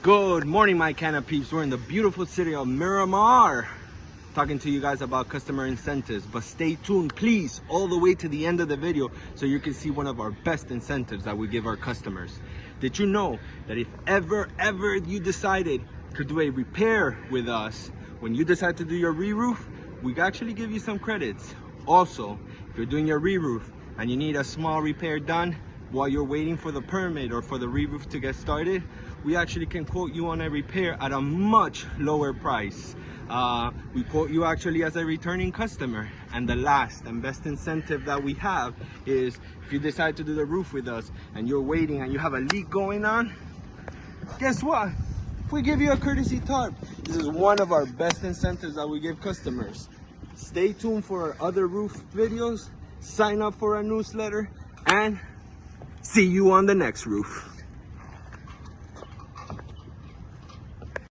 Good morning, my Canopies. We're in the beautiful city of Miramar, talking to you guys about customer incentives. But stay tuned, please, all the way to the end of the video so you can see one of our best incentives that we give our customers. Did you know that if ever you decided to do a repair with us, when you decide to do your re-roof, we actually give you some credits. Also, if you're doing your re-roof and you need a small repair done while you're waiting for the permit or for the re-roof to get started, we actually can quote you on a repair at a much lower price. We quote you actually as a returning customer. And the last and best incentive that we have is if you decide to do the roof with us and you're waiting and you have a leak going on, guess what? We give you a courtesy tarp. This is one of our best incentives that we give customers. Stay tuned for our other roof videos, sign up for our newsletter, and see you on the next roof.